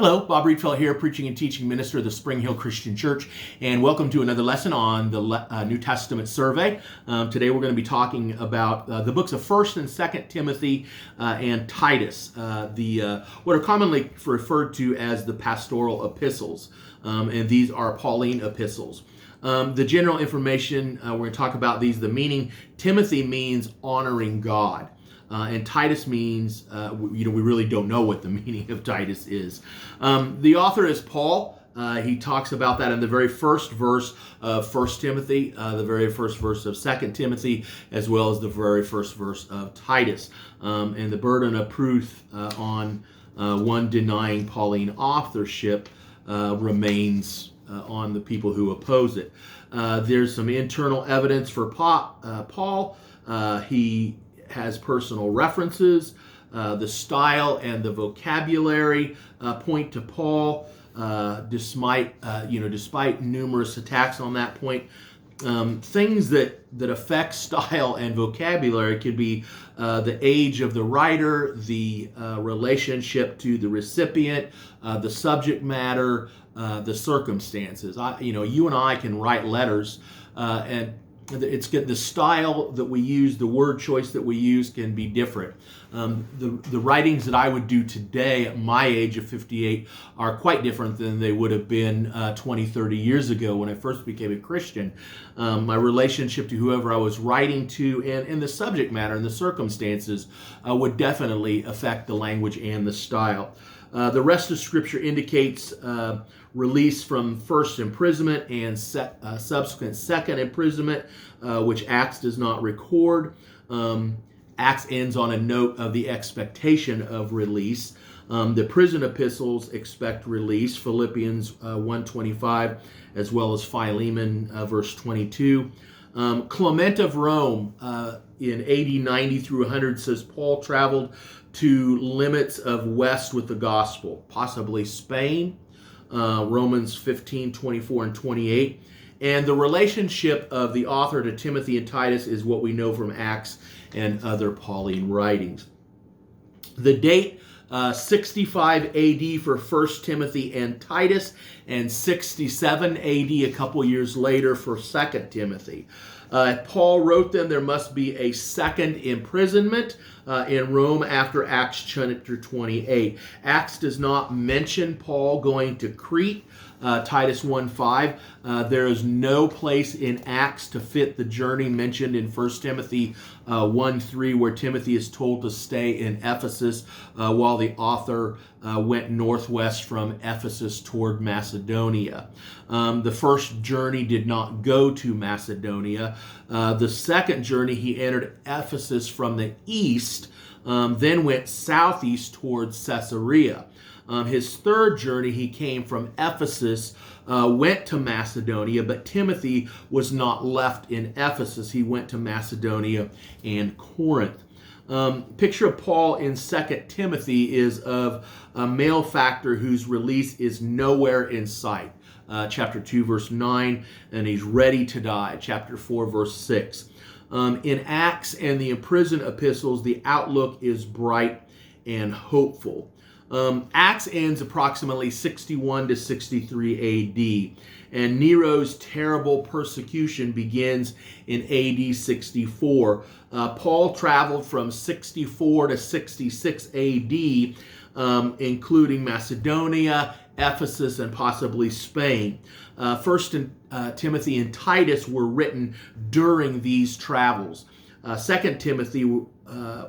Hello, Bob Riedfeld here, preaching and teaching minister of the Spring Hill Christian Church, and welcome to another lesson on the New Testament survey. Today we're going to be talking about the books of 1st and 2nd Timothy and Titus, what are commonly referred to as the pastoral epistles, and these are Pauline epistles. The general information, we're going to talk about these. The meaning: Timothy means honoring God. And Titus means, we really don't know what the meaning of Titus is. The author is Paul. He talks about that in the very first verse of 1 Timothy, the very first verse of 2 Timothy, as well as the very first verse of Titus. And the burden of proof on one denying Pauline authorship remains on the people who oppose it. There's some internal evidence for Paul. He has personal references. The style and the vocabulary point to Paul, despite numerous attacks on that point. Things that affect style and vocabulary could be the age of the writer, the relationship to the recipient, the subject matter, the circumstances. You and I can write letters, and it's good. The style that we use, the word choice that we use can be different. The writings that I would do today at my age of 58 are quite different than they would have been 20, 30 years ago when I first became a Christian. My relationship to whoever I was writing to and the subject matter and the circumstances would definitely affect the language and the style. The rest of Scripture indicates release from first imprisonment and subsequent second imprisonment, which Acts does not record. Acts ends on a note of the expectation of release. The prison epistles expect release, Philippians 1:25, as well as Philemon verse 22. Clement of Rome in AD 90 through 100 says Paul traveled to limits of west with the gospel, possibly Spain, Romans 15:24 and 28. And the relationship of the author to Timothy and Titus is what we know from Acts and other Pauline writings. The date, 65 AD for 1 Timothy and Titus, and 67 AD, a couple years later, for 2 Timothy. Paul wrote them, there must be a second imprisonment in Rome after Acts chapter 28. Acts does not mention Paul going to Crete. Titus 1:5. There is no place in Acts to fit the journey mentioned in 1 Timothy 1:3, where Timothy is told to stay in Ephesus while the author went northwest from Ephesus toward Macedonia. The first journey did not go to Macedonia. The second journey, he entered Ephesus from the east, then went southeast towards Caesarea. His third journey, he came from Ephesus, went to Macedonia, but Timothy was not left in Ephesus. He went to Macedonia and Corinth. Picture of Paul in 2 Timothy is of a malefactor whose release is nowhere in sight. Chapter 2, verse 9, and he's ready to die. Chapter 4, verse 6. In Acts and the imprisoned epistles, the outlook is bright and hopeful. Acts ends approximately 61 to 63 AD, and Nero's terrible persecution begins in AD 64. Paul traveled from 64 to 66 AD, including Macedonia, Ephesus, and possibly Spain. 1 Timothy and Titus were written during these travels. 2 Timothy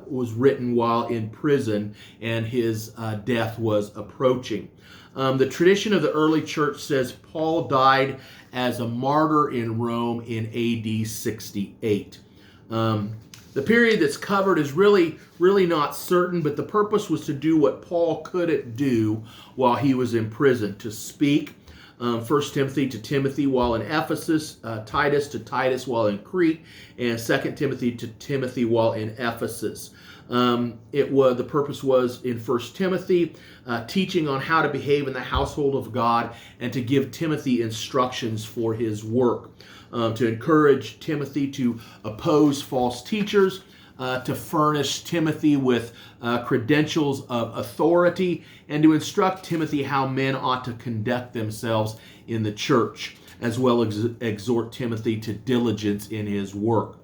was written while in prison, and his death was approaching. The tradition of the early church says Paul died as a martyr in Rome in AD 68. The period that's covered is really not certain, but the purpose was to do what Paul couldn't do while he was in prison, to speak. 1 Timothy to Timothy while in Ephesus, Titus to Titus while in Crete, and 2 Timothy to Timothy while in Ephesus. The purpose was in 1 Timothy, teaching on how to behave in the household of God and to give Timothy instructions for his work, to encourage Timothy to oppose false teachers, to furnish Timothy with credentials of authority and to instruct Timothy how men ought to conduct themselves in the church, as well as exhort Timothy to diligence in his work.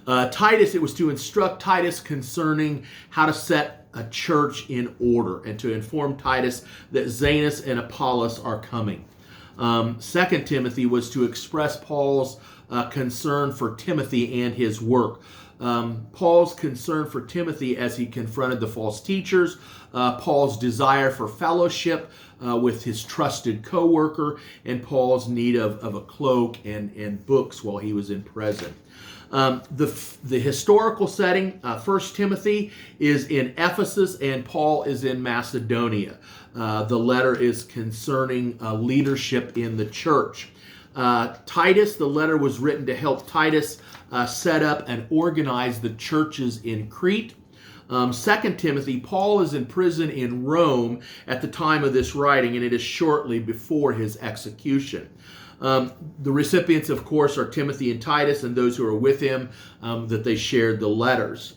Titus, it was to instruct Titus concerning how to set a church in order and to inform Titus that Zenas and Apollos are coming. 2 Timothy was to express Paul's concern for Timothy and his work. Paul's concern for Timothy as he confronted the false teachers, Paul's desire for fellowship with his trusted co-worker, and Paul's need of a cloak and books while he was in prison. The historical setting, 1 Timothy is in Ephesus and Paul is in Macedonia. The letter is concerning leadership in the church. Titus, the letter was written to help Titus set up and organize the churches in Crete. 2 Timothy, Paul is in prison in Rome at the time of this writing, and it is shortly before his execution. The recipients, of course, are Timothy and Titus and those who are with him, that they shared the letters.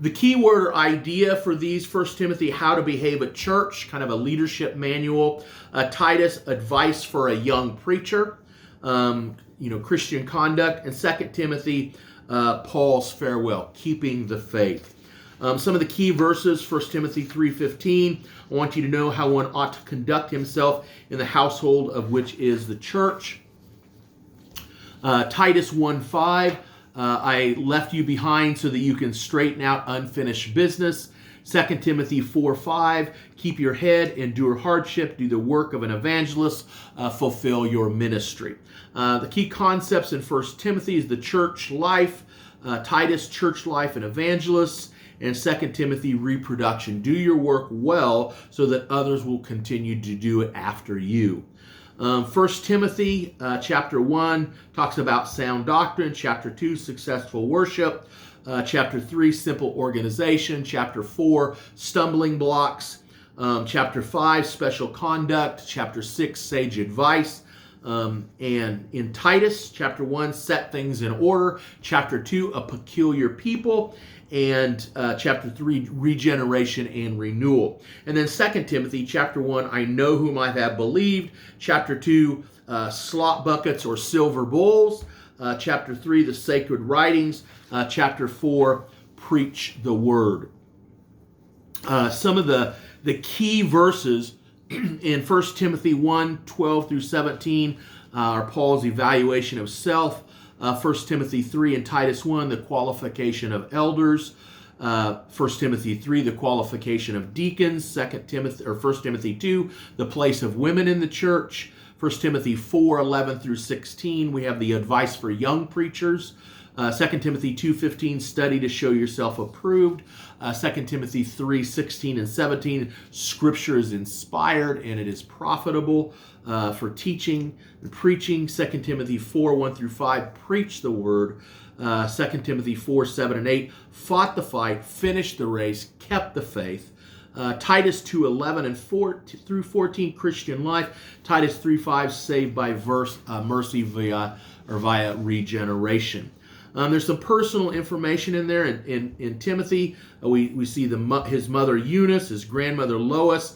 The key word or idea for these, 1 Timothy, how to behave at church, kind of a leadership manual. Titus, advice for a young preacher, Christian conduct. And 2 Timothy, Paul's farewell, keeping the faith. Some of the key verses, 1 Timothy 3:15. I want you to know how one ought to conduct himself in the household of which is the church. Titus 1:5. I left you behind so that you can straighten out unfinished business. 2 Timothy 4:5. Keep your head, endure hardship, do the work of an evangelist, fulfill your ministry. The key concepts in 1 Timothy is the church life, Titus, church life and evangelists, and 2 Timothy, reproduction. Do your work well so that others will continue to do it after you. 1 Timothy chapter 1 talks about sound doctrine. Chapter 2, successful worship. Chapter 3, simple organization. Chapter 4, stumbling blocks. Chapter 5, special conduct. Chapter 6, sage advice. And in Titus, chapter 1, set things in order. Chapter 2, a peculiar people. And chapter 3, regeneration and renewal. And then 2 Timothy, chapter 1, I know whom I have believed. Chapter 2, slop buckets or silver bowls. Chapter 3, the sacred writings. Chapter 4, preach the word. Some of the key verses in 1 Timothy 1, 12 through 17 are Paul's evaluation of self. 1 Timothy 3 and Titus 1, the qualification of elders. 1 Timothy 3, the qualification of deacons. 1 Timothy 2, the place of women in the church. 1 Timothy 4, 11 through 16, we have the advice for young preachers. 2 Timothy 2:15, study to show yourself approved. 2 Timothy 3:16 and 17, Scripture is inspired and it is profitable for teaching and preaching. 2 Timothy 4:1 through 5, preach the word. 2 Timothy 4:7 and 8, fought the fight, finished the race, kept the faith. Titus 2:11 and 4 through 14, Christian life. Titus 3:5, saved by mercy via regeneration. There's some personal information in there. In Timothy, we see his mother Eunice, his grandmother Lois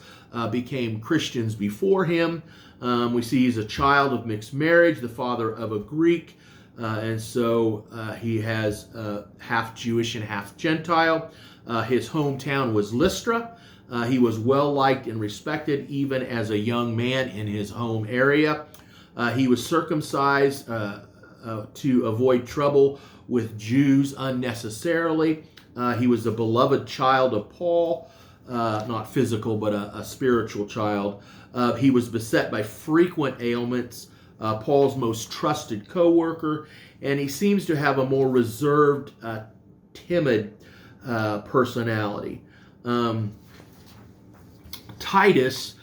became Christians before him. We see he's a child of mixed marriage, the father of a Greek, and so he has half Jewish and half Gentile. His hometown was Lystra. He was well liked and respected even as a young man in his home area. He was circumcised to avoid trouble with Jews unnecessarily. He was a beloved child of Paul, not physical, but a spiritual child. He was beset by frequent ailments, Paul's most trusted co-worker, and he seems to have a more reserved, timid personality. Titus,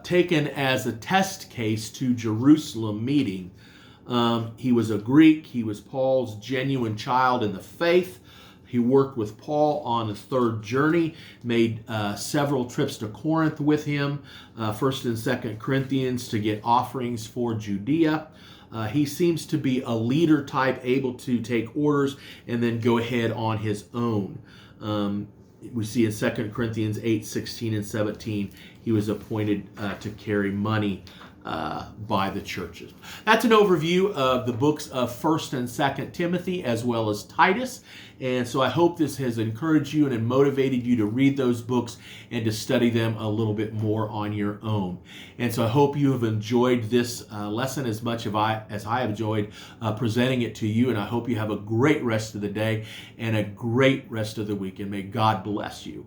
taken as a test case to Jerusalem meeting. He was a Greek. He was Paul's genuine child in the faith. He worked with Paul on a third journey, made several trips to Corinth with him, 1st and 2nd Corinthians, to get offerings for Judea. He seems to be a leader type, able to take orders and then go ahead on his own. We see in 2 Corinthians 8:16 and 17, he was appointed to carry money by the churches. That's an overview of the books of 1st and 2nd Timothy as well as Titus. And so I hope this has encouraged you and motivated you to read those books and to study them a little bit more on your own. And so I hope you have enjoyed this lesson as much as I have enjoyed presenting it to you. And I hope you have a great rest of the day and a great rest of the week. And may God bless you.